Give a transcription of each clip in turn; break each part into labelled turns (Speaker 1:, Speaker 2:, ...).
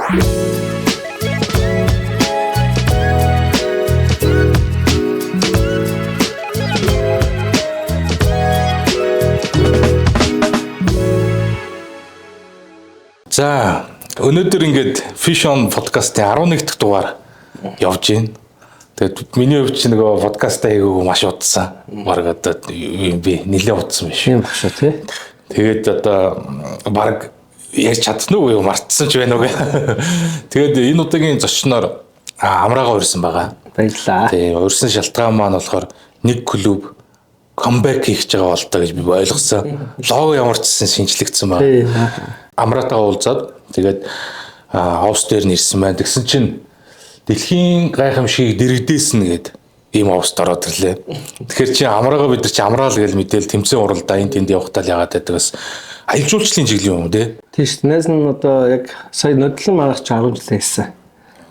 Speaker 1: За өнөөдөр ингээд Fish on podcast-ийн 11 дахь дугаар явж байна. Тэгээд миний хувьд чинь нөгөө подкастаа хийгээгүй маш удсан. Бараг одоо би нэлээд удсан биш.
Speaker 2: Тийм багш тий.
Speaker 1: Тэгээд одоо бараг ярьж чадсан уу мартсан ч байна уу гэ. Тэгээд энэ удаагийн зочноор Амраага урьсан байгаа.
Speaker 2: Баярлалаа.
Speaker 1: Тийм урьсан шалтгаан маань болохоор нэг клуб камбэк хийж байгаа болтой гэж би ойлгосон. Лого ямар ч шинжлэгдсэн байна. Амраатайгаа уулзаад тэгээд офс дээр нэрсэн байна. Тэгсэн чинь дэлхийн гайхамшиг дэрэгдээсэн гээд ийм офст ороод ирлээ. Тэгэхээр чи Амраага бид нар чи Амраал гэж мэдээл тэмцээн уралдаа энэ тэнд явахтаа л яагаад байдаг бас аялал жуулчлалын чиглэл юм уу те?
Speaker 2: Тийм шүү. Нээс нь одоо яг сая нодлон маргач 10 жил хийсэн.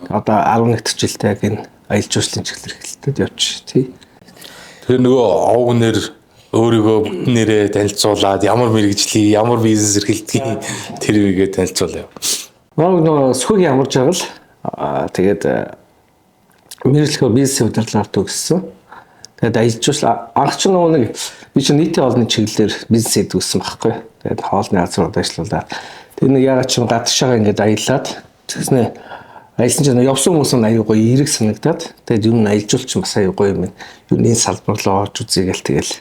Speaker 2: Одоо 11 дахь жилдээ яг энэ аялал жуулчлалын чиглэл эхэлтэд явчих тий.
Speaker 1: Тэгэхээр нөгөө овг нэр өөрийгөө бүтэн нэрээ танилцуулаад ямар мэрэгжлийн ямар бизнес эрхэлдгийг тэр үгээ танилцуулъя.
Speaker 2: Нөгөө сүхийг ямарж байгаа л тэгээд мэрэгчлээ бизнес удирдлага төгссөн. Тэгээд аялал жуулчлал анх ч нөгөө нэг би чинь нийтийн олонний чиглэлээр бизнес хийдэг гэсэн байхгүй. Тэгээд хоолны газрууд ажиллаулаад тэр нэг ягаад ч гадагшаага ингээд аялаад тэгснэ аялсан чинь явсан хүмүүс нь аюу гоё эрэг санагдаад тэгээд юу н аялал жуулч бас аюу гоё юм. Юу нэг салбар руу орж үзээгээл тэгэл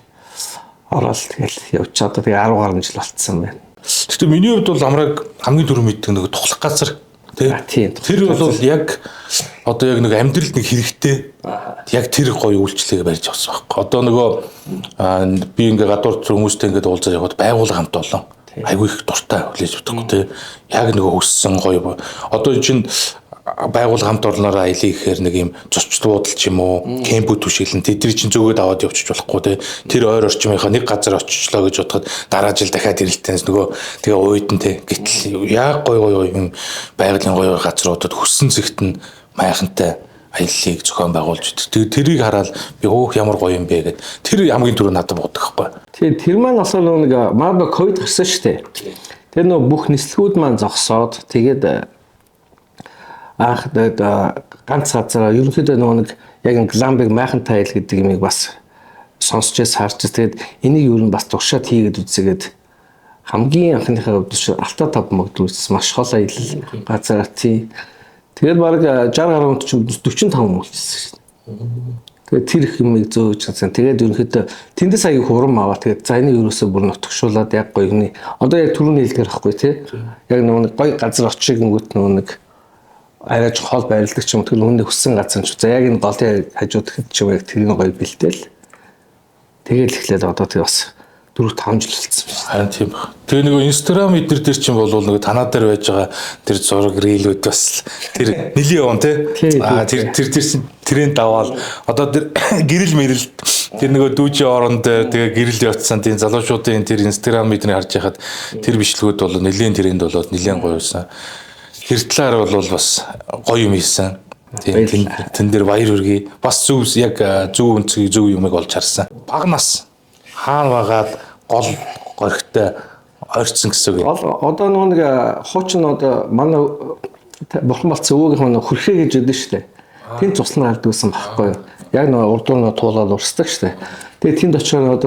Speaker 2: ороод тэгэл явчаад тэгээ 10 гаруй жил болцсон байна.
Speaker 1: Гэхдээ миний хувьд бол Амрааг хамгийн түрүү мэддэг нэг тухлах газар тийм. Тэр бол яг одоо яг нэг амьдралд нэг хэрэгтэй яг тэр гоё үйлчлэгээ барьж авсан байхгүй. Одоо нөгөө би ингээ гадуур хүмүүстэй ингээ уулзаад яваад байгуулга хамт олон айгүй их дуртай хүлээж авдаг тийм. Яг нөгөө өссөн гоё. Одоо чинь байгуулга хамт орлоноор аялыг гэхээр нэг юм зочлууд л ч юм уу кемпүүд түшиглэн тэдний чинь зөөгөөд аваад явчих болохгүй те тэр ойр орчмынхаа нэг газар очичлоо гэж бодоход дараа жил дахиад ирэлтэнс нөгөө тэгээ уйдан те гэтэл яг гоё юм байгалийн гоё газруудад хөссөн зэгт нь майхантай аяллыг зохион байгуулж өгдөг. Тэрийг хараад би ямар гоё юм бэ гэд тэр хамгийн түрүү надад боддог байхгүй.
Speaker 2: Тэгээ тэр маань асуу нэг маа ковид гарсан шүү дээ. Тэр нөгөө бүх нислэгүүд маань зогсоод тэгээд анх ганц газараа ерөнхийдөө нөгөө нэг яг гламбиг майхантай айл гэдэг юмыг бас сонсч харж тэгээд энийг юу н бас туршаад хийгээд үзээгээд хамгийн анхныхаа хувьд алта тав мөгдүүлсэн маш хол аялал газар тий. Тэгээд баг 60 гаруй хүнд чинь 45 мөлжсэн шүү дээ. Тэгээд тэр их юмыг зөөж чадсан. Тэгээд ерөнхийдөө тэндээс аяг хурам аваа. Тэгээд за энийг ерөөсөө бүр нутгшуулаад яг гоё гүний одоо яг түрүүний хэлдгэр ахгүй тий. Яг нөгөө гоё газар очиг гингүүт нөгөө нэг арайч хоол байрладаг ч юм уу тэр үнэ хүссэн газар ч за яг энэ голын хажууд ч юм яг тэрний гоё бэлдээл тэгэл эхлээд одоо тэр бас 4-5 жил болсон байна.
Speaker 1: Харин тийм баг. Тэгээ нөгөө Instagram эдэр дээр чинь бол нөгөө танаа дээр байж байгаа тэр зураг рилүүд бас тэр нэлийн явна тэр чинь тренд аваад одоо тэр гэрэл мэрэл тэр нөгөө дүүжийн орон дээр тэгээ гэрэл явцсан тийм залуучуудын тэр Instagram эдний харж яхад тэр бичлэгүүд бол нэлийн тренд болоод нэлийн гоё байсан. Тэр талаар бол бас гоё юм хийсэн. Тийм тэн дээр баяр хүргэе. Бас зөв яг зөв үнцгийг зөв юмыг олж харсан. Баг нас хаан багаад гол горхтой ойрцсон гэсэн үг.
Speaker 2: Одоо нэг хуучин одоо манай бурхан болцсон өвөөгийнх нь хөрхөө гэж өгдөн штэ. Тэнд цуслан алд байсан байхгүй юу? Яг нэг урдуур туулаад урсдаг штэ. Тэгээ тэнд очиод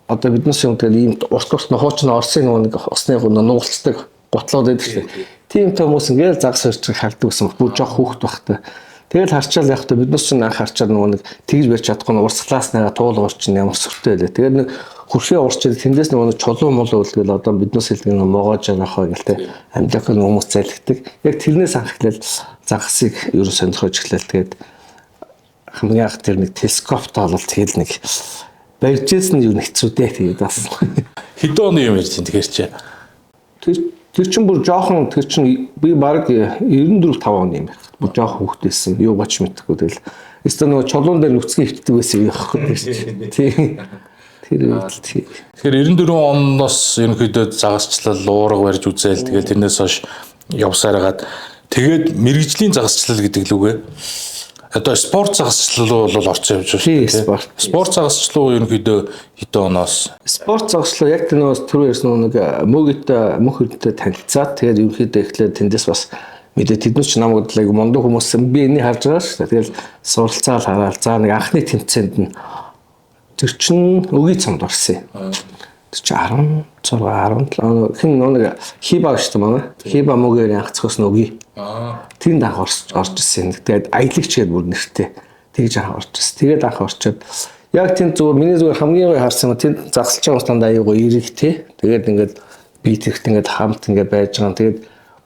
Speaker 2: одоо биднээс юм тэгэл ийм урт хуучин Орсын нэг усны нуугцдаг готлоод байдаг штэ. Тийм хүмүүс ингээл загас өрчөг хардаг гэсэн бүр жоох хүүхд багтай. Тэгэл харчаал явахдаа биднээс ч анх харчаад нөгөө нэг тэгж барьж чадахгүй нь урсгалааснаа туулгуур чинь ямар сүртэй байлаа. Тэгээд нэг хөршөө урсчил тэндээс нөгөө чулуу мул үлгээл одоо биднээс хэлдэг нэг могоож авах гэлтэй амьдлах хүмүүс зайлгдаг. Яг тэрнээс анх хэлэл загасыг ерөө сонирхож эхлэв. Тэгээд хамгийн анх тэр нэг телескоптой болол тэгэл нэг барьжээс нь юу хэцүү дээ тэгээд бас
Speaker 1: хэдэн оны юм ярьж байна тэгэхээр чи
Speaker 2: тэр чинь бүр жоохон тэр чинь би баг 94-5 оны юм байна. Бүр жоохон хүүхдээсэн. Юу бач мэдхгүй тэгэл. Эсвэл нөгөө чулуун дээр нүцгэн хөвтдөг байсан юм яахгүй. Тийм. Тэр үед тийм.
Speaker 1: Тэгэхээр 94 оноос ерөнхийдөө загасчлал уурга барьж үзээл тэгэл тэрнээс хойш явсараад тэгээд мэрэгжлийн загасчлал гэдэг л үгээ. Одоо спорт загасчлал бол орцсон явж байна.
Speaker 2: Тийм
Speaker 1: спорт загасчлал ерөнхийдөө хэдэн оноос
Speaker 2: спорт загасчлал яг тэр нөгөө түрүү ярьсан нэг мөгөд мөнх хөдөлтэй танилцаад тэгээд ерөнхийдөө эхлээд тэндээс бас мэдээ тэднэр ч намайг бодлоо мундаг хүмүүс би энийг харж байгаа шүү дээ. Тэгэл суралцаал хараад за нэг анхны тэмцээнд нь тэр чинь өгийн цамд орсон юм. Тэр чинь 16 17 хин нэг хиба шүү дээ манай. Хиба мөгээр анх цохос өгийн. Тэнд анх орж ирсэн. Тэгээд аялагч гээд бүр нэртэй. Тэгж анх орж ирсэн. Тэгээд анх орчоод яг тэнд зүгээр миний зүгээр хамгийн гоё харсан нь тэнд загсалж байгаа уустанд аягаа эрэгтэй. Тэгээд ингээд би тэрт ингээд хамт ингээд байж байгаа. Тэгээд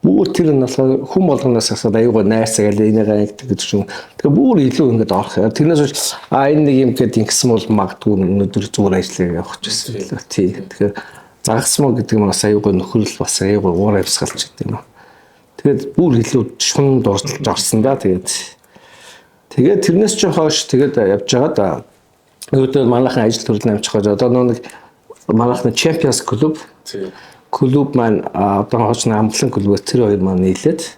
Speaker 2: бүр тэр нь болохоор хүм болгоноос асаад аягаа найрсаа гэл энийг ангид гэж юм. Тэгээ бүр илүү ингээд орох. Тэрнээс биш энэ нэг юм гээд ингэсэн бол магадгүй өнөөдөр зүгээр ажиллаа явах гэсэн л тий. Тэгэхээр загсмаа гэдэг нь бас аягаа нөхрөл бас аягаа уур авсгалч гэдэг юм. Тэгээд бүр илүү шун дурсалж орсон да. Тэгээд тэрнээс ч хойш тэгээд явж байгаа да. Өөдөө манайхан ажил төрлийн амжих гэж одоо нэг манайхан Champions клуб клуб маань одоо хожны амглан клубээс тэр хоёр маань нийлээд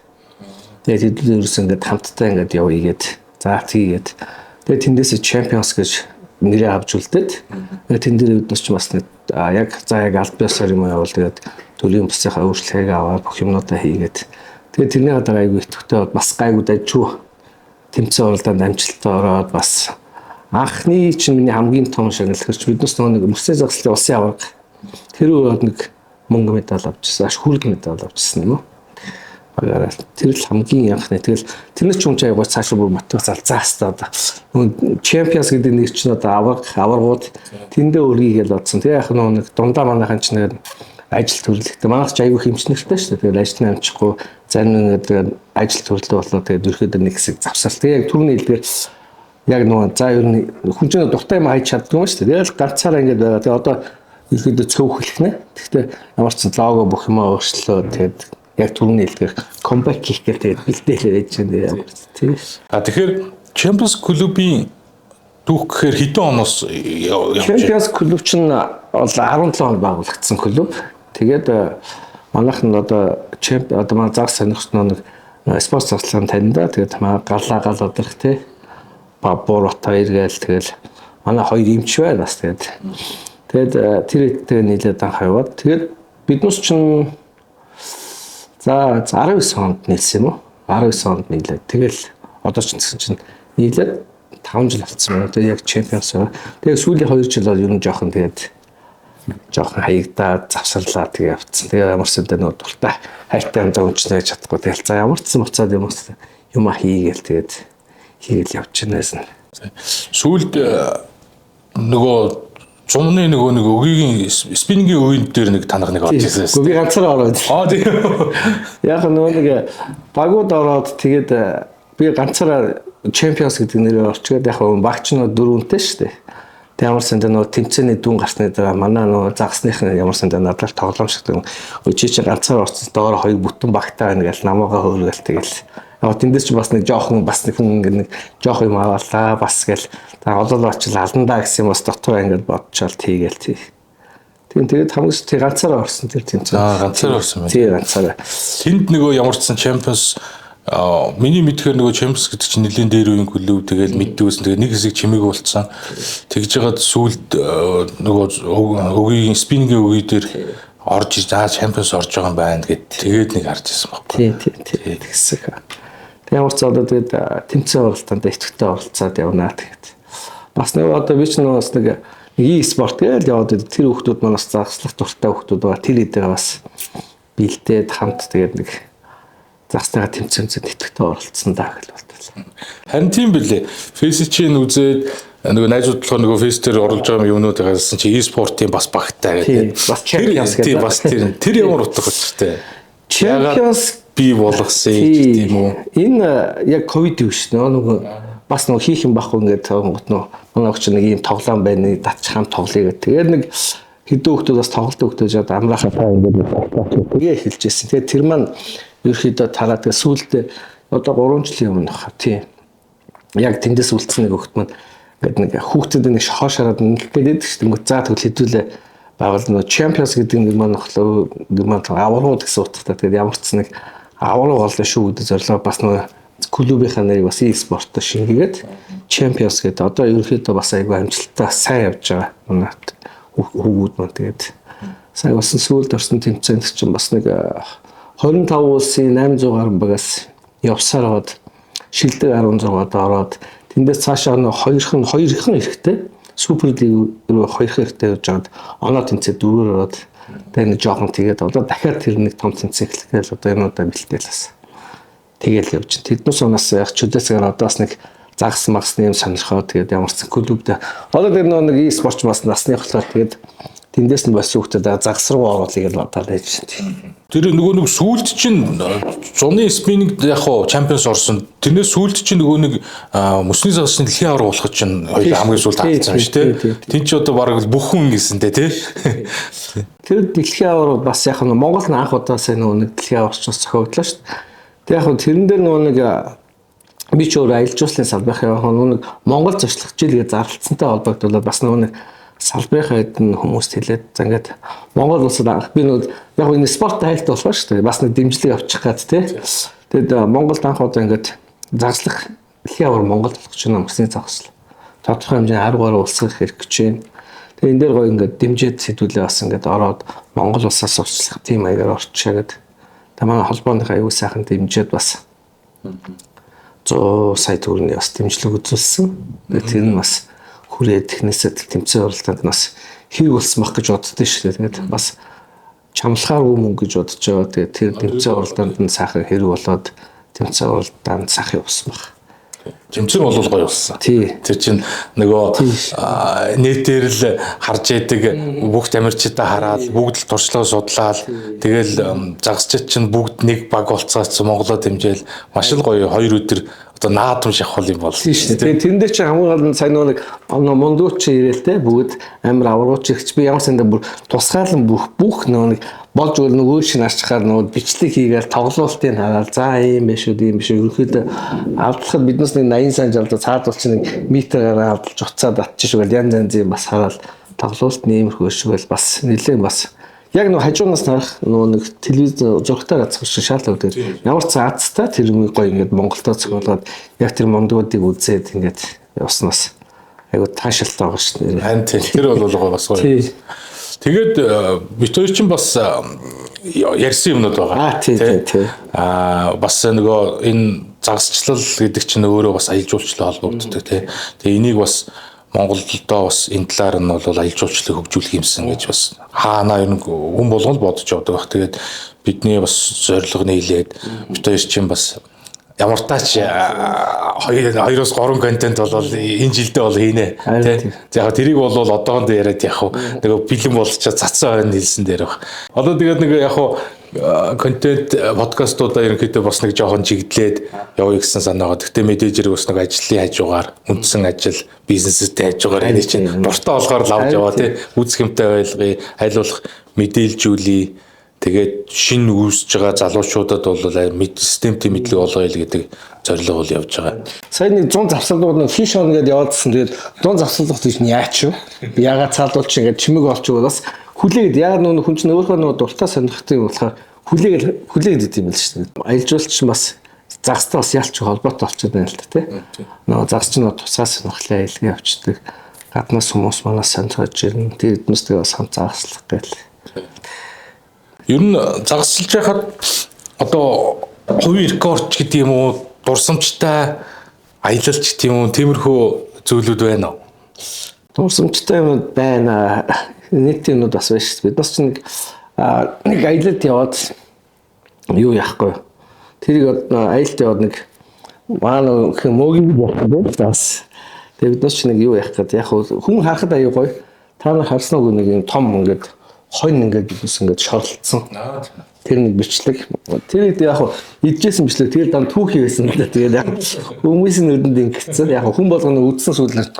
Speaker 2: тэгээд хэдүүлээ ерөөс ингээд хамтдаа ингээд явъя гээд за тийгээд тэгээд тэндээс Champions гэж нэрээ авч үлдээд тэгээд тэн дээр үүднээс ч бас нэг яг аль биесээр юм явал тэгээд төрлийн бусынхаа өөрчлөлтийг аваад бүх юмнуудаа хийгээд тэгээд тэрний гадаа айгүй итгэвтэй бас гайгүй дажгүй тэмцээн уралдаанд амжилттай ороод бас анхны чинь миний хамгийн том шагналхэрч биднес нэг мөсөө загслын улсын аварга тэр өрөөд нэг мөнгө медаль авчихсан, хүрэг медаль авчихсан юм уу. Багаараа тэр л хамгийн анхны тэгэл тэрнээс ч юм чи аягаа цаашаа бүр мотивац алзаастаа одоо Champions гэдэг нэг чинь одоо аваргууд тэндээ өргийгээл бодсон. Тэгээ яг нэг дундаа манайхан ч нэг ажил төрлөختөө манайх ч аягүй хэмжнэртэй шүү дээ. Тэгэл ажил амжихгүй зарим нэг ажил төрлөө болно. Тэгээд ерөөдөө нэг хэсэг завсар. Тэгээ яг түрүүний хэлдгээр яг нөгөө за ер нь хүн чинь дуртай юм хайж чаддгүй юм шүү дээ. Тэгэл ганцаараа ингэж байгаа. Тэгээ одоо ерөөдөө цөв хэлхнэ. Гэхдээ ямар ч лого бүх юм өөрчлөө. Тэгээд яг түрүүний хэлдгээр comeback хийх гэдэг бэлдээлээ байж байна. Тийм.
Speaker 1: Тэгэхээр Champions клубын түүх гэхээр хэдэн оноос явж
Speaker 2: Champions клуб чинь бол 17 он байгуулагдсан клуб. Тэгээд манайх нь одоо манай загс сонирхч нэг спорт цогцлон таньда. Тэгээд галаа гал одрох те бабор отоо иргээл тэгэл манай хоёр эмч байна бас тэгээд тэр ихтэй нийлээд анх яваад тэгээд биднес чинь за 19 онд нийлсэн юм уу 19 онд нийлээд тэгэл одоо ч гэсэн чинь нийлээд 5 жил болсон байна. Тэгээд яг чемпионс байгаа. Тэгээд сүүлийн 2 жил бол ер нь жоохон хаягдаад завсарлаа тэгээ явцсан. Тэгээ ямар ч зүйл нөө дуртай хайртай юм зөөнчнөө чадахгүй тэгэл за ямар ч буцаад юм хийгээл тэгээд хийгээл явж байнаас нь.
Speaker 1: Сүүлд нөгөө цумны нэг өгийн спиннингийн үеийн дээр нэг танах нэг орж ирсэн.
Speaker 2: Би ганцаараа ороод.
Speaker 1: Тийм.
Speaker 2: Яг нөгөө багууд ороод тэгээд би ганцаараа Champions гэдэг нэрээр орчгээд яг багч нь 4 үнэтэй шүү дээ. Тэг ямар санд нөгөө тэмцээний дүн гарсны дараа манай нөгөө загсных ямар санд надад тоглоом шиг чи ганцаар орсон доороо хоёр бүтэн багтаа байна гэж намаагаа хөөргөл тэгэл. Яг тэндээс ч бас нэг жоохон бас нэг хүн нэг жоох юм аваалаа бас гэл та олол очил алдандаа гэсэн юм бас дотор ингэж бодчихвол тийгээл тий. Тэгээд хамгийн ганцаараа орсон тэр тэмцээн.
Speaker 1: Ганцаараа орсон байна.
Speaker 2: Тий ганцаараа.
Speaker 1: Тэнд нөгөө ямар ч сан Champions миний мэдхээр нөгөө Champions гэдэг чинь нэлийн дээр үеийн клуб тэгэл мэддгүйсэн. Тэгээ нэг хэсэг чимээгүй болцсон. Тэгж жагаад сүүлд нөгөө өгийн спиннингийн үе дээр орж иж Champions орж байгаа юм байна гэд тэгээд нэг харж ирсэн байхгүй.
Speaker 2: Тий тэгсэн. Тэгээ ямар ч одоо тэгээд тэмцээн оролтоонд идэвхтэй оролцоод явнаа тэгээд. Бас нэг одоо би ч нөгөө бас нэг e-спорт гэж яваад тэр хүмүүс манаас загслах дуртай хүмүүс байгаа. Тэр хэдээ бас бэлдээд хамт тэгээд нэг загсныхаа тэмцээнд идэвхтэй оролцсон даа гэж бодлоо.
Speaker 1: Харин тийм билээ. Фэйс чинь үзээд нөгөө найзууд болохоор нөгөө фэйс дээр оруулж байгаа юмнууд харсан чи e-спортын бас багтаа гэдэг.
Speaker 2: Бас Champions гэдэг.
Speaker 1: Бас тэр ямар утга учиртай.
Speaker 2: Champions
Speaker 1: би болгосон юм уу?
Speaker 2: Энэ яг ковид юу шүү дээ. Нөгөө бас нөгөө хийх юм байхгүй ингээд гот нөө манай өгч нэг юм тоглоом байна. Датч хамт тоглоё гэх. Тэгээд нэг хэдэн хүмүүс бас тоглолтын хүмүүс жаад амраахаа ингээд хэлжсэн. Тэгээд тэр маань ерөөхдөө тараад тэгээд сүүлдээ одоо 3 жилийн өмнө баха. Тийм. Яг тэндээс үлдсэн нэг хөлт маань ингээд нэг хүүхдүүд нэг хоошараад нэгэлээд шүү дээ. За тэгвэл хэдүүлээ байгуул нөгөө Champions гэдэг нэг маань нөхлөө аваргууд гэсэн утгатай. Тэгээд ямар ч нэг аварга болно шүү гэдэг зорилго бас нөгөө клубийнхаа нэрийг бас e-спортоор шингээгээд Champions гэдэг одоо ерөөхдөө бас айгүй амжилттай сайн явж байгаа. Манай хүүгүүд маань тэгээд сайн болсон сүүлд орсон тэмцээнд чинь бас нэг 25 улсын 800 гаруй багаас явсараад шилдэг 16-д ороод тэндээс цаашаа нэг хоёр их хэрэгтэй. Супер лиг рүү 2 хэрэгтэй явж байгаад оноо тэнцээ 4-өр ороод тэгээ нэг жоохон тэгээд одоо дахиад тэр нэг том тэнцээ эхлэхээр одоо энэ удаа бэлтгэл бас. Тэгэл явж байна. Тэднээс унаас яг чөлөөсөөр одоо бас нэг загас магсны юм сонирхоо тэгээд ямар ч клубд одоо тэр нэг e-спорт бас насны болохоор тэгээд тэндээс нь бас хүүхдэд загас руу оруулъя гэж бодоод байж байна.
Speaker 1: Тэр нөгөө нэг сүулт чинь зуны спиннинг яг хуу чемпионс орсон. Тэрнээс сүулт чинь нөгөө нэг мөсний загасны дэлхийн авар болох чинь хоёул хамгийн сүлд алдсан шүү дээ. Тин ч одоо баг бүх хүн ингэсэнтэй тий.
Speaker 2: Тэр дэлхийн авар бас яг нь Монгол анх удаасаа нөгөө нэг дэлхийн аварч бас зохиогдлоо шүү дээ. Тэг яг тэрэн дээр нөгөө нэг би ч өөр аялал жуулчлалын салбарх нөгөө нэг Монгол зочлох жилгээ зарлцсантай холбогдуулаад бас нөгөө нэг салбарынхаа хэдэн хүмүүст хэлээд за ингээд Монгол улсад би нэг яг энэ спорт хайлт болох шүү дээ. Бас нэг дэмжлэг авчих гад тий. Тэгэд Монголд анх удаа ингээд загслах дэлхийн авар Монгол болох ч юм мөсний загсал. Тодорхой хэмжээний 10 гаруй улсах хэрэг гэж байна. Тэгээ энэ дээр гоё ингээд дэмжиж сэдвүүлээ бас ингээд ороод Монгол улсаас урьдчилах тийм маягаар орчиагээд тэгээ манай холбооны аюул сайхан дэмжиж бас 100 сая төгрөгийн бас дэмжлэг үзүүлсэн. Тэр нь бас хүрээд технээсээ тэмцээн оролдоод нас хэрэг болсон байх гэж боддоо шүү дээ. Тэгээд бас чамлахааргүй мөнгө гэж бодож байгаа. Тэгээд тэр тэмцээн оролдоонд нь сайхан хэрэг болоод тэмцээн оролдоонд сайхан явсан баг.
Speaker 1: Тэмцээн бол гоё болсон. Тэр чинь нөгөө нэтээр л харж яадаг бүх тамирчидаа хараад бүгд л туршлага судлаад тэгэл загсчид чинь бүгд нэг баг болцооц Монголоо дэмжээл маш л гоё 2 өдөр одоо наадам шахвал юм бол.
Speaker 2: Тэгээ тэрэн дээр чи хамгийн гол нь сайн нэг мундууч ирээл те бүгд амар аврагууч ихч би ямар сандаа бүр тусгаалan бүх нэг болж өгөл нөгөө шин арчхаар нөгөө бичлэг хийгээл тоглолтыг хараад за ийм биш үү ийм биш үү ерөөхдөө авдлахад биднээс нэг 80 сая жавлаа цаадуул чи нэг метрээр авдалж уцаад атчих шүүгээл янз юм бас хараад тоглолт нэмэрхүү шүүгээл бас нэлээд бас яг нөгөө хажуунаас нарах нөгөө нэг телевиз зургатаар гацх шаардлагатай дээр ямар ч цаацтай тэр гоё ингээд Монголдоо цогцолгоод яг тэр мондуудыг үзээд ингээд явснаас айгу таашаалтай байгаа шүү дээ.
Speaker 1: Харин тэр бол гоё бас гоё. Тэгээд бид хоёр чинь бас ярьсан юмнууд байгаа.
Speaker 2: Тий.
Speaker 1: Бас нөгөө энэ загасчлал гэдэг чинь өөрөө бас аялал жуулчлалын холбогддог тий. Тэгээ энийг бас Монголдоо бас энэ талаар нь бол аялал жуулчлалыг хөгжүүлэх юмсан гэж бас хаанаа ер нь хүн болгон бодож явдаг баг. Тэгээд бидний бас зорилго нийлээд бид хоёр чинь бас ямар тач 2-оос 3 контент бол энэ жилдээ бол хийнэ тий. Яг тэрийг бол одоогонд яриад яг нөгөө бэлэн болчиход цацсан хойно хэлсэн дээр баг. Одоо тэгээд нэг яг контент подкастуудаа ерөнхийдөө бас нэг жоохон чиглэлээд явъя гэсэн санаагаа. Гэхдээ мэдээж бас нэг ажлын хажуугаар үндсэн ажил бизнестэй хажуугаар энэ чинь дуртай болохоор лавж яваа тий. Үзэх юмтай байлгыг хайлуулах мэдээлжүүлээ. Тэгээд шинэ үүсэж байгаа залуучуудад бол системтэй мэдлэг олгоё гэдэг зорилго бол явж байгаа.
Speaker 2: Сайн нэг 100 завсарлууд нэг фиш он гэдээ яваадсан. Тэгээд 100 завсарлууд гэж яач вэ? Ягаад цаалуулч ингээд чимэг олчих бол бас хүлээгээд яг нөө хүн чинь өөрийнхөө нөө дуртай сонирхдаг юм болохоор хүлээгээд идэв юм л шүү дээ. Аялал жуулч бас загстай бас ялч холбоотой болчиход байна л та тий. Нөө загс чинь тусгай сонирхлын аялалгаа явуулдаг. Гаднаас хүмүүс манаас сонирхож ирнэ. Тэр эднэстэй бас хамт загаслах гээл.
Speaker 1: Ер нь загасалж байхад одоо хувийн рекорд гэдэг юм уу, дурсамжтай аялалч гэдэг юм уу, тиймэрхүү зүйлүүд байна уу?
Speaker 2: Дурсамжтай юм байна. Нийт юмуд бас байна шүү дээ. Бид бас нэг аялалд яваад юу яахгүй. Тэрийг аялалд яваад нэг маань мөгийн болох бас. Тэгээд бид бас нэг юу яах гэдэг. Яг хүн харахад аюу гоё. Та нар харсан уу нэг юм том ингээд хойно ингээд биднес ингээд шорлцсон. Тэр нэг бичлэг. Тэр яг идчихсэн бичлэг. Тэгээд дан түүхий байсан л да. Тэгээд яг хүмүүсийн нүдэнд ингэсэн. Яг хүн болгоны үдсэн сүлээр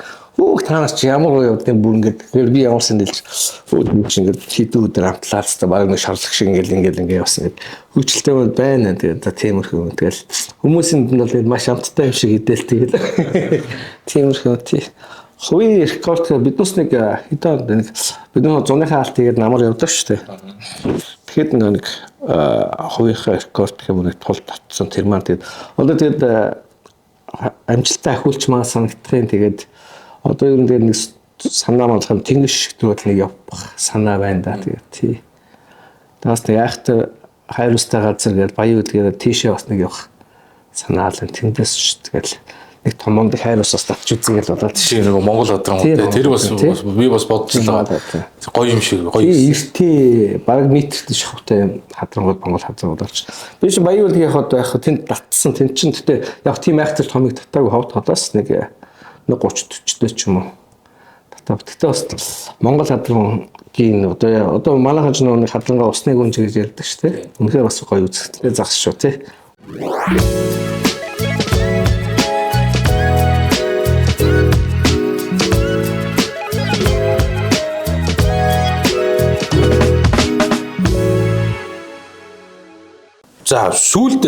Speaker 2: та нар чи ямар гоё явдаг бүр ингээд тэр би ямар сандэлж ингээд хэдэн өдөр амтлаалцтай баг нэг шорлох шиг ингээд явсан гэдэг. Хүчлэлтэй байна. Тэгээд тиймэрхүү. Тэгэл хүмүүсийн нүдэнд бол маш амттай юм шиг идэл тэгээд тиймэрхүү тий. Хувийн рекорд биднес нэг хэдэн нэг бидний 100-ийнхаа алт тэгээд намар явдаг шүү дээ. Тэгэхэд нэг хувийнхаа рекорд гэх юм нэг тул татсан тэр маань тэгээд одоо тэгээд амжилттай ахиулч маа санагдахын тэгээд одоо ер нь тэгээд нэг санаа малхан тэнгиш шигтрүүд нэг явах санаа байна да тэгээд тий. Тэгээс нэг айхтай хайрустай газар гээд баян үдгээр тийшээ бас нэг явах санаалan тэндээс ш тэгэл нэг том ондаг хайр усаас татч үзье гэж бодоод
Speaker 1: чи нэг Монгол хадран тэр бас би бас бодож байгаа. Гоё юм шиг гоё.
Speaker 2: Эртээ бараг метрт шахавтай хадрангууд Монгол хадрангууд болж. Би чи Баян-Улгийн яг тэнд татсан тэнд чин гэтээ яг тийм айхтар томыг татаагүй ховд хотоос нэг 30 40 ч юм уу. Татав. Гэтээ бас Монгол хадрангийн одоо манайхан ч нэг хадрангаа усны гүнж гэж ярьдаг шүү дээ. Үнэхээр бас гоё үзэгдэлтэй загс шүү тий.
Speaker 1: За сүүлд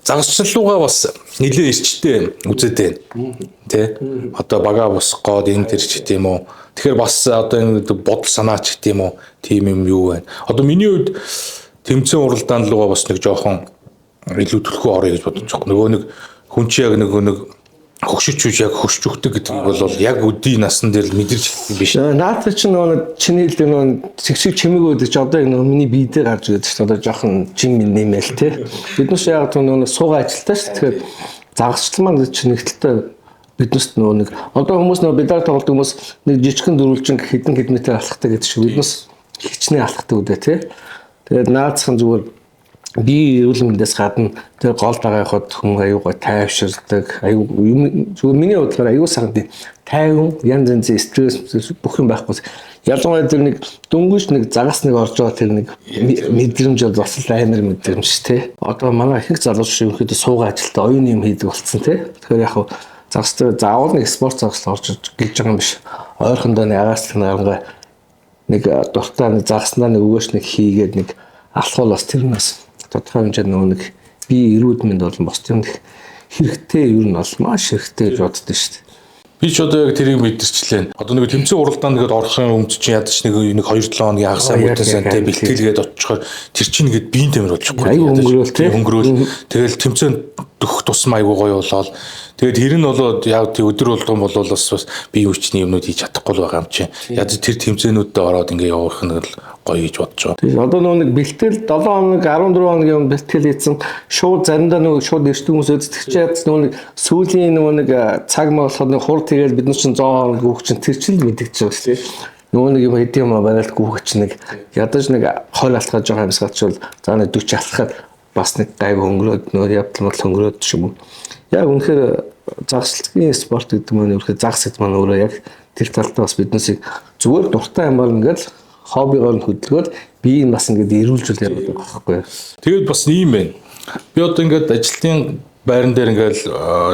Speaker 1: загасчлуугаа бас нэлээд ирчтэй үзээд байна. Тэ? Одоо бага босгоод энэ төр ч гэдэм үү. Тэгэхээр бас одоо энэ бодол санаач гэдэм үү. Тийм юм юу байна. Одоо миний хувьд тэмцээн уралдаан лугаа бас нэг жоохон илүү төлхөө орё гэж бодож байгаа. Нөгөө нэг хүн чи яг нэг хөгшиж үж яг хөшж өгдөг гэдэг бол яг өдий насан дээр мэдэрч биш.
Speaker 2: Наад чи нөгөө чиний хэлдэг нөгөө сэгсэг чимээг өгдөг чи одоо нөгөө миний бие дээр гарч ирээд шүү дээ. Одоо жоохон жим нэмэл те. Биднээс яг нөгөө суугаа ажилтаа шүү. Тэгэхээр загасчлал маань чи нэгтэлтэй биднээс нөгөө нэг одоо хүмүүс нөгөө бидаар тоглодог хүмүүс нэг жижигхэн дөрвөлжин хэдэн километр алхахдаг гэдэг шиг биднээс хичнээн алхахдаг үдэ те. Тэгээд наацхан зүгээр би эрүүл мэндээс гадна тэр гол дагаахад хүн аюугаа тайвширдаг аюу зүгээр миний бодлоор аюу сард тайван янз янзын стресс бүх юм байхгүй. Ялангуяа тэр нэг дөнгөж нэг загас нэг орж байгаа тэр нэг мэдрэмж бол бас амар мэдрэмж тий. Одоо манай ихэнх залуучууд ерөнхийдөө суугаа ажилтаа оюуны юм хийдэг болсон тий. Тэгэхээр яг загас дээр заавал нэг спорт загас орж гэлж байгаа юм биш. Ойрхондоо нэг агаас нэг дуртай нэг загаснаа нэг өгөөш нэг хийгээд нэг алхуул бас тэрнээс тодорхой хэмжээнд нэг би эрүүл мэнд болон босдын хэрэгтэй юу нь бол маш хэрэгтэй гэж боддоо шүү дээ.
Speaker 1: Би ч одоо яг тэрийг мэдэрчлээ. Одоо нэг тэмцээн уралдаанд ингээд орохын өмнө чинь ядаж нэг 2-7 хоногийн хагасаа бүтээсэн тэ бэлтгэлгээд очихоор тэр чинь ингээд биеийн тамир болчихгүй. Хөнгөрөөл тэгэл тэмцээн дөх тусмаа айгуу гоё болоод тэгээд тэр нь болоод яг тий өдөр болгон болол бас бие хүчний юмнууд хийж чадахгүй байгаа юм чинь. Ядаж тэр тэмцээнүүдэд ороод ингээд явах нь гоё гэж бодож байгаа.
Speaker 2: Тийм одоо нэг бэлтгэл 7 хоног 14 хоногийн бэлтгэл хийсэн шууд заримдаа нөгөө шууд эрт хүмүүс үздэг чи яд нөгөө сүүлийн нэг цаг маа болоход нэг хур тэгэл бид нар чинь 100 хоног гүөх чинь тэр чинь мэдэгдэж байгаа шүү дээ. Нөгөө нэг юм хэдий юм барайл гүөх чинь нэг ядаж нэг хойл алхаж байгаа юмс гацвал за нэг 40 алхахад бас нэг гайв хөнгөрөөд нөгөө явдал мал хөнгөрөөд ч юм уу. Яг үнэхээр загслагын спорт гэдэг маань үнэхээр загс гэдэг маань өөрөө яг тэр талдаа бас биднээс зүгээр дуртай юмар ингээд хоббигоор нь хөдөлгөөд биеийг бас ингээд эрүүлжүүл яваад байгаа байхгүй.
Speaker 1: Тэгээд бас ийм байна. Би одоо ингээд ажилтны байран дээр ингээд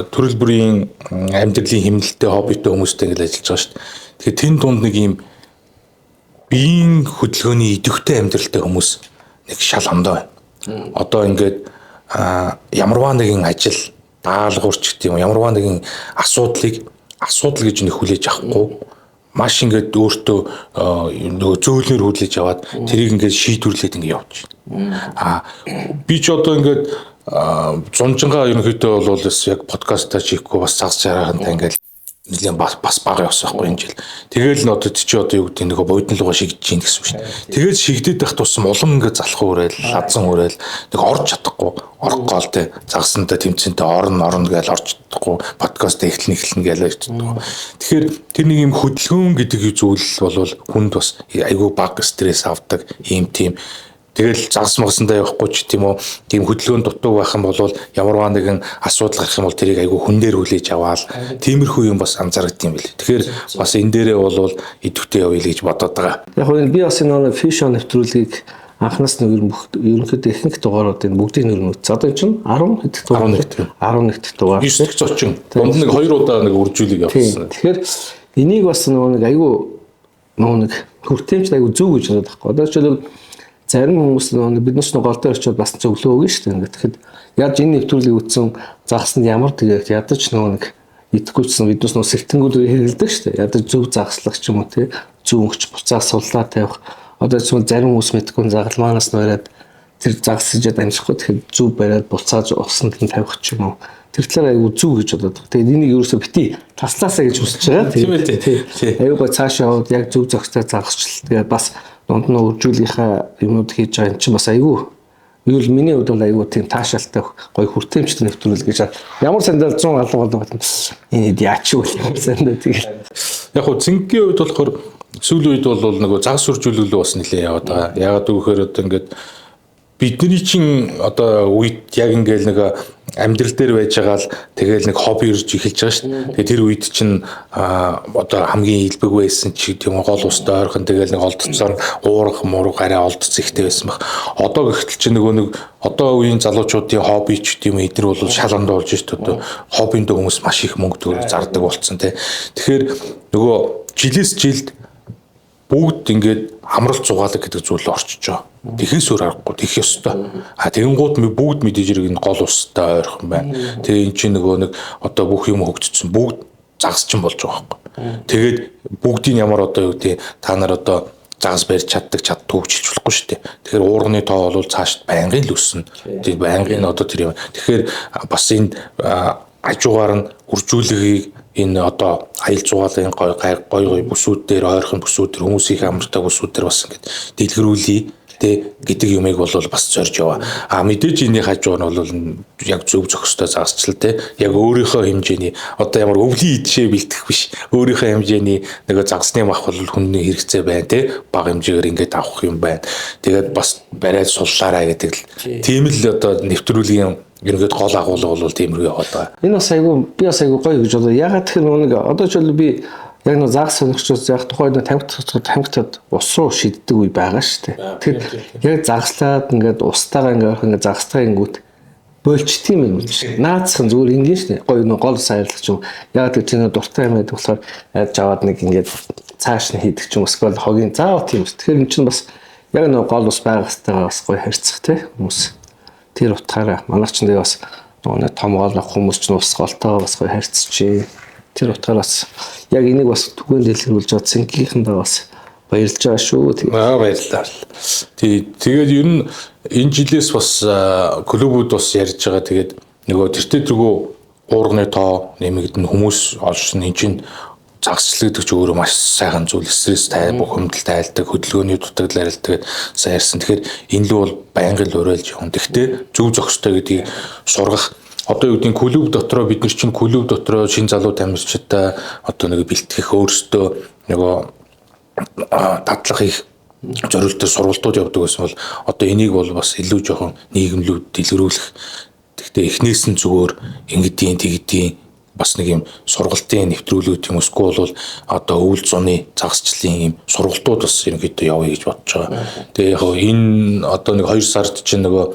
Speaker 1: төрөл бүрийн амьдралын хэмнэлттэй хоббитой хүмүүстэй ингээд ажиллаж байгаа шүү дээ. Тэгэхээр тэн дунд нэг ийм биеийн хөдөлгөөний идэвхтэй амьдралтай хүмүүс нэг шал ондоо байна. Одоо ингээд ямарваа нэгэн ажил даалгаварч гэдэг юм ямарваа нэгэн асуудал гэж нэг хүлээж авахгүй маш ингээд өөртөө нөгөө зөөлнөр хүлээж аваад тэрийг ингээд шийдвэрлээд ингээд явж байна. Би ч одоо ингээд зунжингаа ерөнхийдөө бол яг подкастаа хийхгүй бас цагс чараагантай ингээд нэлийн бас бага явсан байхгүй энэ жил. Тэгээл н одоо чи одоо юу гэдэг нөгөө бодны лугаа шигдэж чинь гэсэн үг шүү дээ. Тэгэл шигдээд байх тусам улам ингээд залах уурал, лазан уурал нэг орж чадахгүй, орох гол те загсантай тэмцэнтэй орно гэж орж чадахгүй, подкаст эхлэн гээл явчихдаг. Тэгэхээр тэр нэг юм хөдөлгөөн гэдэг зүйл бол хүнд бас айгүй бага стресс авдаг юм тийм. Тэгэл загас магсандаа явахгүй ч тийм үү тийм хөдөлгөөн дутуу байх юм бол ямарваа нэгэн асуудал гарах юм бол тэрийг айгүй хүн дээр хүлээж аваад тиймэрхүү юм бас анзаардаг юм бэл. Тэгэхээр бас энэ дээрээ бол идэвхтэй явъя гэж бодоод байгаа.
Speaker 2: Яг нь би бас энэ фишн нэвтрүүлгийг анхнаас нь ерөнхийдөө ихэнх дугааруудын бүгдийг нөрнөц. Одоо чинь 10 хэдэх дугаар 11 дэх дугаар
Speaker 1: 9 дэх зочин. Дунд нэг 2 удаа нэг үржүүлэг явуулсан.
Speaker 2: Тэгэхээр энийг бас нэг айгүй нэг хүртээмж айгүй зөв гэж бодоод байхгүй. Одоо жишээлбэл зарим хүмүүс биднээс нэг гол дээр очиод бас зөвлөө өгнө шүү дээ. Тэгэхэд яаж энэ нэвтрүүлгийг үтсэн загсанд ямар тэгээд ядаж нэг идэхгүйчсэн биднээс нэг сэлтэнгүүд хэрэгэлдэг шүү дээ. Ядаж зөв загслах ч юм уу те зөв өнгөч буцаа суллаа тавих. Одоо зөв зарим хүмүүс мэдгүй загалмаанаас нойроод тэр загсажад амжихгүй тэгэхээр зөв бариад буцааж усанд нь тавих ч юм уу. Тэр талаар аюу зөв гэж бодоод. Тэгээд энийг ерөөсөө бити таслаасаа гэж хүсэж байгаа.
Speaker 1: Тийм ээ.
Speaker 2: Аюугаа цаашаа яваад яг зөв зохистой загасчл. Тэгээд бас дунд нь үржүүлгийнхаа юмуд хийж байгаа юм чинь бас аюу юу л миний хувьд бол айгүй тийм таашаалтай гоё хүртээмжтэй нэвтрүүлэг гэж ямар сандал 100 алга болдог юм. Энэ яач юу ямар сандал тэгэл.
Speaker 1: Яг хөө цэнгийн үед болохоор сүүлийн үед бол нөгөө загас үржүүлэлөө бас нэлээ яваад байгаа. Ягаад гэвэл одоо ингээд бидний чинь одоо үед яг ингээл нэг амьдрал дээр байж байгаа л тэгэл нэг хобби ирж эхэлж байгаа шүү дээ. Тэгээ тэр үед чинь одоо хамгийн илбэг байсан чи тийм гол устай ойрхон тэгэл нэг олдцоор уурах мурах арай олдц ихтэй байсан баг. Одоо гэхтэл чи нөгөө нэг одоо үеийн залуучуудын хобби ч тийм эдгээр бол шалганд болж шүү дээ. Одоо хоббинд хүмүүс маш их мөнгө төгрөг зардаг болсон тий. Тэгэхээр нөгөө жилээс жилд бүгд ингээд амралт зугаалаг гэдэг зүйл орчиж байгаа. Тэхээс өөр аргагүй тийх ёстой. Тэгэнгუут бүгд мэдээж хэрэг энэ гол устай ойрхон байна. Тэгээ эн чинь нөгөө нэг одоо бүх юм хөгжсөн бүгд загасчин болж байгаа байхгүй. Тэгээд бүгдийн ямар одоо юу гэдэг та нар одоо загас барьж чаддаг чаддгүй хөгжилж болохгүй шүү дээ. Тэгэхээр уурганы тоо бол цааш байнгын л өснө. Тэгээд байнгын одоо тэр юм. Тэгэхээр бас энд хажуугаар нь үржүүлгийг энэ одоо аял зугаалын гой бүсүүд дээр ойрхон бүсүүд дээр хүмүүсийн амртай бүсүүд дээр бас ингээд дэлгэрүүлээ тэ гэдэг юмыг бол бас зорж яваа. Мэдээж энэ хажуугаар нь бол яг зөв зохистой заагсчлал тэ яг өөрийнхөө хэмжээний одоо ямар өвлийн идшээ бэлтгэх биш. Өөрийнхөө хэмжээний нөгөө загсны мах бол хүний хэрэгцээ байна тэ бага хэмжээгээр ингээд авах юм байна. Тэгээд бас барайд суллаараа гэдэг л тийм л одоо нэвтрүүлгийн ингээд гол агуулга бол тиймэрхүү яваад байгаа.
Speaker 2: Энэ бас айгүй би бас айгүй гоё гэж бодлоо. Ягаад тэр нэг одоо ч бол би яг нэг загас сонирхчоос яг тухайд тамхитад ус руу шиддэг үе байгаа шүү дээ. Тэгэхээр яг загаслаад ингээд устаагаа ингээд загастгаа ингүүт бөлчт юм юм шиг. Наацхан зүгээр ингийн шүү дээ. Гоё нэг гол саярлах юм. Ягаад тэр чинь дуртай юм байдаг болохоор яаж аваад нэг ингээд цааш нь хийдэг ч юм эсвэл хогийн заавал тийм. Тэгэхээр эн чинь бас яг нэг гол ус байгаа хэвээр бас гоё харьцах тий хүмүүс. Тэр утгаараа манай ч нэг бас нэг том гол хүмүүс ч ус голтой бас гоё харьцчихээ. Тэр утгаараа бас яг энийг бас түгээн дэлгэрүүлж байгаа цэнгийнхэнтэй бас баярлж байгаа шүү.
Speaker 1: Баярлалаа. Тэгээд ер нь энэ жилээс бас клубүүд бас ярьж байгаа. Тэгээд нөгөө тэртээ уурганы тоо нэмэгдэн хүмүүс олшин энэ чинь загасчлал гэдэг чинь өөрөө маш сайхан зүйл. Стресс бухимдал тайлдаг, хөдөлгөөний дутагдал арилдаг сайн ярьсан. Тэгэхээр энэ л бол байнгын л уриалж явна. Гэхдээ зөв зохистой гэдгийг сургах. Одоо юу гэдэг нь клуб дотроо бид нар чинь клуб дотроо шин залуу тамирчидаа одоо нэг бэлтгэх өөрсдөө нөгөө дадлах их зорилттой сургалтууд явдаг гэсэн бол одоо энийг бол бас илүү жоохон нийгэмлүүд дэлгэрүүлэх. Гэхдээ эхнээс нь зүгээр ингэдийн тэгдийн бас нэг юм сургалтын нэвтрүүлүүд юм эсвэл бол одоо өвөл зуны загасчлалын юм сургалтууд бас ерөнхийдөө явъя гэж бодож байгаа. Тэгээ яг энэ одоо нэг 2 сард чинь нөгөө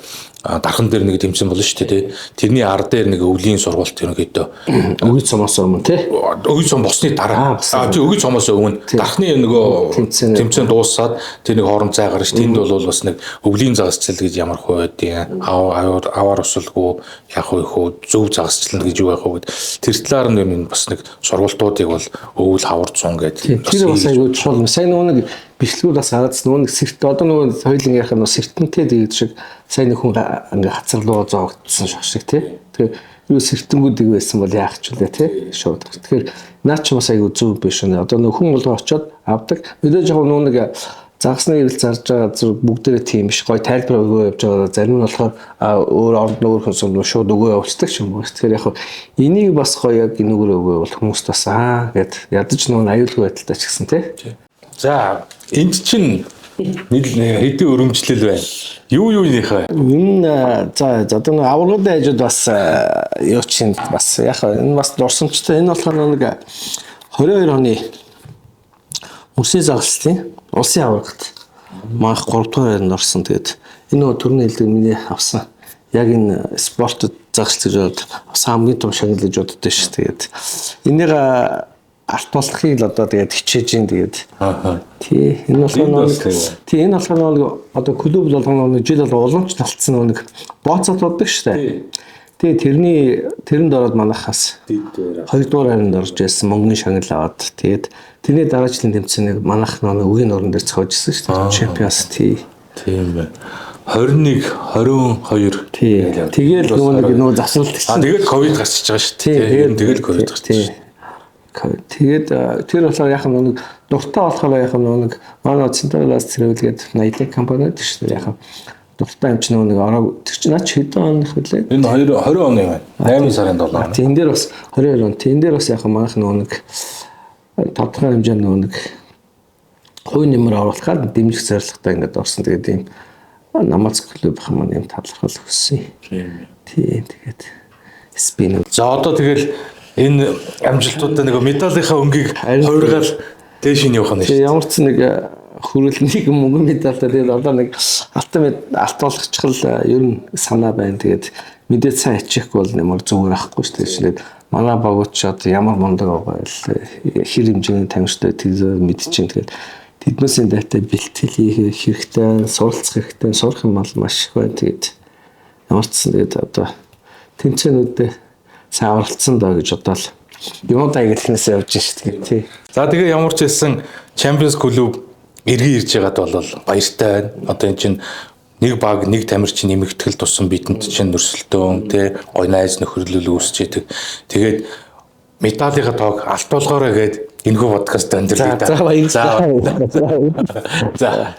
Speaker 1: дархан дээр нэг тэмцээн болно шүү дээ. Тэрний ар дээр нэг өвлийн сургалт ерөнхийдөө
Speaker 2: өвлийн цомоос өмнө тий.
Speaker 1: Өвлийн цом босны дараа. Тий өвлийн цомоос өмнө дархны нөгөө тэмцээн дуусаад тэр нэг хоорон цай гарч тэнд бол бас нэг өвлийн загасчлал гэж ямар хөө байдیں۔ Аваар усалгүй яг хөө зөв загасчлал гэж юу байх вэ гэд тэр талаар нь бас нэг сургалтуудыг бол өвөл хавар цун гэдэг.
Speaker 2: Тэр бас айгүй чухал. Сайн нэг бичлэгүүд бас хараадсан нэг сэрт одоо нөгөө хоёулын ярих нь сэртэнтэй дээд шиг сайн нэг хүн ингээ хацарлуу зоогдсон шиг тий. Тэгэхээр юу сэртэнгүүд байсан бол яах ч үлээ тий. Шууд. Тэгэхээр наа ч бас айгүй зөв биш нэ. Одоо нэг хүн болго очиод авдаг. Мэдээж яг нэг загасны ирэл зарж байгаа зүг бүгдээрээ тийм биш. Гой тайлбар өгөө явж байгаа. Зарим нь болохоор өөр оронд өөр хүн сум шууд өгөө явуулдаг ч юм уу. Тэгэхээр яг энийг бас гоё яг энүүгээр өгөө бол хүмүүст бас гэд ядаж нөгөө аюулгүй байдалтай ч гэсэн тий.
Speaker 1: За энд чинь хэдийн өрөмжлөл байна. Юу нөхөө?
Speaker 2: Энэ за одоо нэг аврагын хажууд бас юу чинь бас яг энэ бас дурсамжтай. Энэ болохоор нэг 22 оны Мөсний загалслын улсын аврагт маах 3 дугаар байранд орсон. Тэгээд энэ нөгөө төрний хэлдэг миний авсан. Яг энэ спорт загалс гэж бодоод авсан хамгийн том шагнал гэж боддоо шүү. Тэгээд энийг арт болохыг л одоо тэгээд хичээж ин тэгээд тий энэ болохоор одоо клуб болгоно жил бол уламж талцсан нэг бооцоод боддог шүү дээ. Тэгээд тэрэнд ороод манайхаас 2 дугаар хайранд орж байсан мөнгөний шагнал аваад тэгээд тэрний дараачлалын тэмцээнийг манайх нэг үгийн орон дээр зохиожсэн шүү дээ. Чемпионс тий. Тийм байна. 21 22 тий. Тэгээд нөгөө засвалт чинь. Тэгээд ковид гарчиж байгаа шүү дээ. Тэгээд ковид гарчиж. Тэгээд тэр болохоор яг нэг дуртай болохоор яг нэг манай централаас зэрэглээд 80 компани байдаг шүү дээ. Яг дуртай юм чи нэг ороо тэр чи наач хэдэн оных вүлээ?
Speaker 1: Энэ 20 оны байна. 8 сарын 7 хоног.
Speaker 2: Тийм дээр бас 22 он. Тийм дээр бас яг манайх нэг тодорхой хэмжээнд нэг хувь нэмэр оруулахад дэмжих зорилготой ингээд орсон. Тэгээд ийм намац клуб хамаа юм талархал өгсөн. Тийм. Тэгээд спин.
Speaker 1: За одоо тэгэл энэ амжилтуудаа нэг медалийнхаа өнгийг хувиргаал дээш нь явах нь шүү.
Speaker 2: Ямар ч нэг хүрээлнийг мөнгөн медальтай тэгээд одоо нэг алт болгочихл ер нь санаа байна. Тэгээд мэдээд сайн ачихгүй бол нэмэр зүгээр ахгүй шүү дээ. Тэгээд манай багууч одоо ямар мундаг байгаа вэ? Хэр хэмжээний тамирчтай тэгзээ мэдчихээн. Тэгээд тэднээсээ дайтай бэлтгэл хийх хэрэгтэй, суралцах хэрэгтэй, сурах юм бол маш их байна. Тэгээд ямар ч тэгээд одоо тэмцээнүүдэд сайн оролцсон доо гэж бодоол. Юмудаа ихэхнээс явж шít тий.
Speaker 1: За тэгээ ямар ч хэлсэн Champions клуб эргэн ирж байгаад бол баяртай байна. Одоо энэ чинь нэг баг нэг тамирчин нэмэгтгэл туссан бидэнд чинь өрсөлдөөн тий гой найз нөхөрлөл үүсч идэг. Тэгээд медалийнхаа тоог алт болгоорой гээд энэхүү подкаст өндөрлөе.
Speaker 2: За баярлалаа. За.